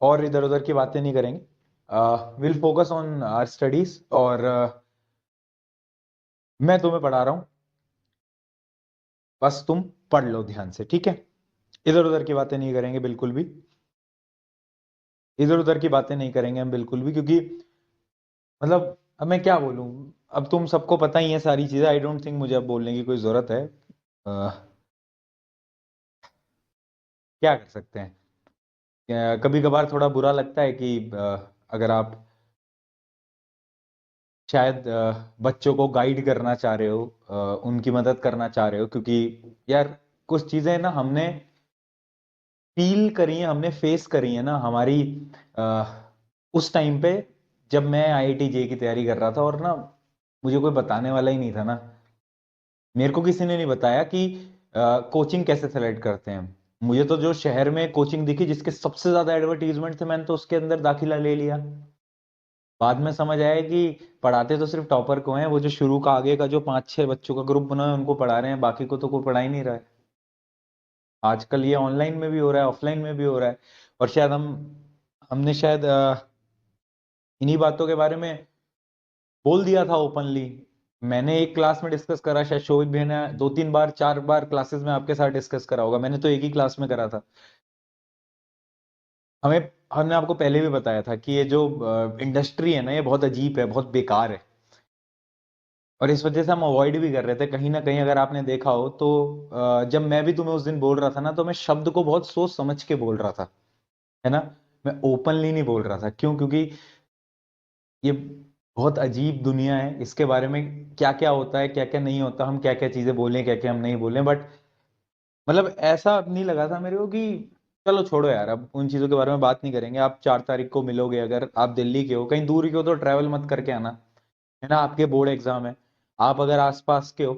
और इधर उधर की बातें नहीं करेंगे। Will focus on our studies. और मैं तुम्हें पढ़ा रहा हूँ, बस तुम पढ़ लो ध्यान से, ठीक है। इधर उधर की बातें नहीं करेंगे बिल्कुल भी। इधर उधर की बातें नहीं करेंगे हम बिल्कुल भी, क्योंकि मतलब अब मैं क्या बोलूं। अब तुम सबको पता ही है सारी चीजें, आई डोंट थिंक मुझे अब बोलने की कोई जरूरत है। क्या कर सकते हैं, कभी कभार थोड़ा बुरा लगता है कि अगर आप शायद बच्चों को गाइड करना चाह रहे हो, उनकी मदद करना चाह रहे हो, क्योंकि यार कुछ चीजें ना हमने फील करी है, हमने फेस करी है ना हमारी अ, उस टाइम पे, जब मैं आईआईटी जे की तैयारी कर रहा था, और ना मुझे कोई बताने वाला ही नहीं था ना। मेरे को किसी ने नहीं बताया कि कोचिंग कैसे सेलेक्ट करते हैं। मुझे तो जो शहर में कोचिंग दिखी जिसके सबसे ज्यादा एडवर्टीजमेंट थे, मैंने तो उसके अंदर दाखिला ले लिया। बाद में समझ आया कि पढ़ाते तो सिर्फ टॉपर को हैं, वो जो शुरू का आगे का जो 5-6 बच्चों का ग्रुप बना है उनको पढ़ा रहे हैं, बाकी को तो कोई पढ़ा ही नहीं रहा है। आजकल ये ऑनलाइन में भी हो रहा है, ऑफलाइन में भी हो रहा है। और शायद हमने शायद इन्हीं बातों के बारे में बोल दिया था ओपनली। मैंने एक क्लास में डिस्कस करा, शायद शोभित भैया ने 2-3 बार 4 बार क्लासेस में आपके साथ डिस्कस करा होगा, मैंने तो एक ही क्लास में करा था। हमें हमने आपको पहले भी बताया था कि ये जो इंडस्ट्री है ना, ये बहुत अजीब है, बहुत बेकार है। और इस वजह से हम अवॉइड भी कर रहे थे कहीं ना कहीं। अगर आपने देखा हो तो जब मैं भी तुम्हें उस दिन बोल रहा था ना, तो मैं शब्द को बहुत सोच समझ के बोल रहा था, है ना। मैं ओपनली नहीं बोल रहा था, क्यों? क्योंकि ये बहुत अजीब दुनिया है, इसके बारे में क्या क्या होता है, क्या क्या नहीं होता, हम क्या क्या चीजें बोलें, क्या क्या हम नहीं बोलें। बट मतलब ऐसा नहीं लगा था मेरे को कि चलो छोड़ो यार, अब उन चीजों के बारे में बात नहीं करेंगे। आप 4 तारीख को मिलोगे, अगर आप दिल्ली के हो, कहीं दूर के हो तो ट्रैवल मत करके आना, है ना। आपके बोर्ड एग्जाम है। आप अगर आसपास के हो,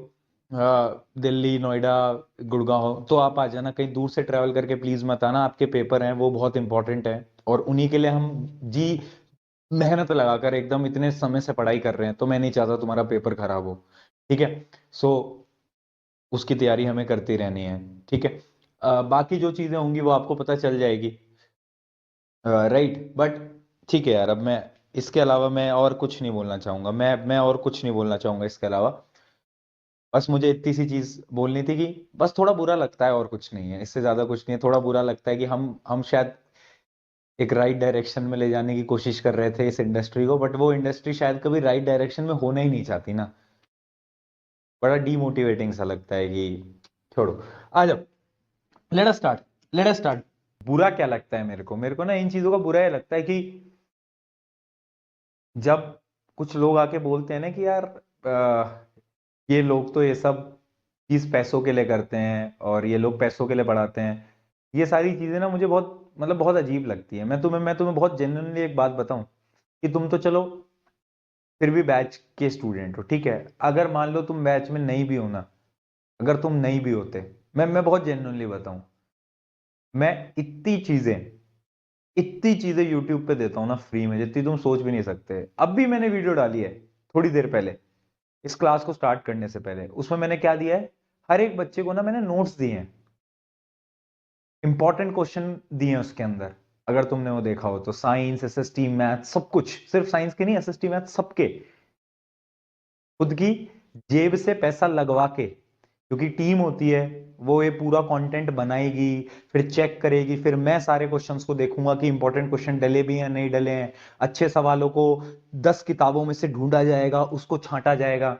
दिल्ली, नोएडा, गुड़गांव, तो आप आ जाना। कहीं दूर से ट्रैवल करके प्लीज मत आना, आपके पेपर हैं वो बहुत इंपॉर्टेंट है, और उन्हीं के लिए हम जी मेहनत लगाकर एकदम इतने समय से पढ़ाई कर रहे हैं, तो मैं नहीं चाहता तुम्हारा पेपर खराब हो, ठीक है। सो उसकी तैयारी हमें करती रहनी है, ठीक है। बाकी जो चीजें होंगी वो आपको पता चल जाएगी, राइट। बट ठीक है यार, अब मैं इसके अलावा मैं और कुछ नहीं बोलना चाहूंगा, मैं और कुछ नहीं बोलना चाहूंगा इसके अलावा। बस मुझे इतनी सी चीज बोलनी थी कि बस थोड़ा बुरा लगता है, और कुछ नहीं है, इससे ज्यादा कुछ नहीं है। थोड़ा बुरा लगता है कि हम शायद एक राइट डायरेक्शन में ले जाने की कोशिश कर रहे थे इस इंडस्ट्री को, बट वो इंडस्ट्री शायद कभी राइट डायरेक्शन में होना ही नहीं चाहती ना। बड़ा डीमोटिवेटिंग सा लगता है कि छोड़ो, आ जाओ, let us start, let us start. बुरा क्या लगता है मेरे को ना इन चीजों का बुरा ये लगता है कि जब कुछ लोग आके बोलते हैं ना कि यार ये लोग तो ये सब चीज पैसों के लिए करते हैं, और ये लोग पैसों के लिए पढ़ाते हैं। ये सारी चीजें ना मुझे बहुत मतलब बहुत अजीब लगती है। मैं तुम्हें बहुत जेन्युइनली एक बात बताऊं, कि तुम तो चलो फिर भी बैच के स्टूडेंट हो, ठीक है। अगर मान लो तुम बैच में नहीं भी हो ना, अगर तुम नहीं भी होते, मैं बहुत जेन्युइनली बताऊं, मैं इतनी चीजें यूट्यूब पे देता हूं ना फ्री में, जितनी तुम सोच भी नहीं सकते। अब भी मैंने वीडियो डाली है थोड़ी देर पहले, इस क्लास को स्टार्ट करने से पहले। उसमें मैंने क्या दिया है, हर एक बच्चे को ना मैंने नोट्स दिए हैं, इंपॉर्टेंट क्वेश्चन दिए हैं उसके अंदर। अगर तुमने वो देखा हो तो साइंस, एसएसटी, मैथ, सब कुछ, सिर्फ साइंस के नहीं, एसएसटी, मैथ सबके, खुद की जेब से पैसा लगवा के, क्योंकि टीम होती है, वो ये पूरा कंटेंट बनाएगी, फिर चेक करेगी, फिर मैं सारे क्वेश्चंस को देखूंगा कि इंपॉर्टेंट क्वेश्चन डले भी हैं नहीं डले हैं। अच्छे सवालों को 10 किताबों में से ढूंढा जाएगा, उसको छांटा जाएगा।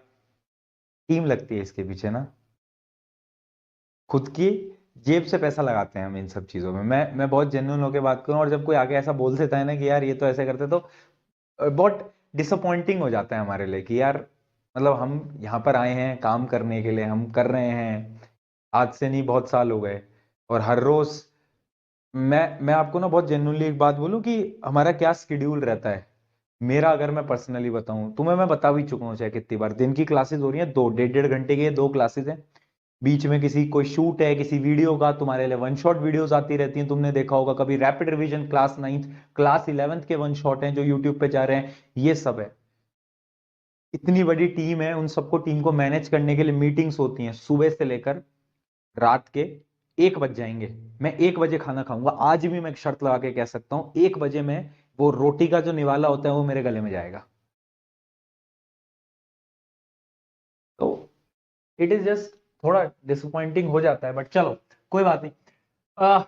टीम लगती है इसके पीछे ना, खुद की जेब से पैसा लगाते हैं हम इन सब चीजों में। मैं बहुत जेन्युइन होकर बात करूं, और जब कोई आके ऐसा बोल देता है ना कि यार ये तो ऐसे करते, तो बहुत डिसअपॉइंटिंग हो जाता है हमारे लिए कि यार मतलब हम यहाँ पर आए हैं काम करने के लिए, हम कर रहे हैं, आज से नहीं बहुत साल हो गए, और हर रोज मैं आपको ना बहुत जेन्युइनली एक बात बोलूं कि हमारा क्या स्केड्यूल रहता है। मेरा अगर मैं पर्सनली बताऊं, तुम्हें मैं बता भी चुका हूं चाहे कितनी बार, दिन की क्लासेस हो रही हैं, 2 1.5 1.5 घंटे की 2 क्लासेस हैं। बीच में किसी कोई शूट है किसी वीडियो का, तुम्हारे लिए वन शॉट वीडियोस आती रहती हैं, तुमने देखा होगा कभी, rapid revision class 9th, class 11th के वन शॉट हैं जो यूट्यूब पे जा रहे हैं, ये सब है। इतनी बड़ी टीम है, उन सबको टीम को मैनेज करने के लिए मीटिंग्स होती हैं सुबह से लेकर रात के 1 बज जाएंगे, मैं 1 बजे खाना खाऊंगा, आज भी मैं एक शर्त लगा के कह सकता हूं 1 बजे में वो रोटी का जो निवाला होता है वो मेरे गले में जाएगा। तो इट इज जस्ट थोड़ा डिसअपॉइंटिंग हो जाता है, बट चलो कोई बात नहीं।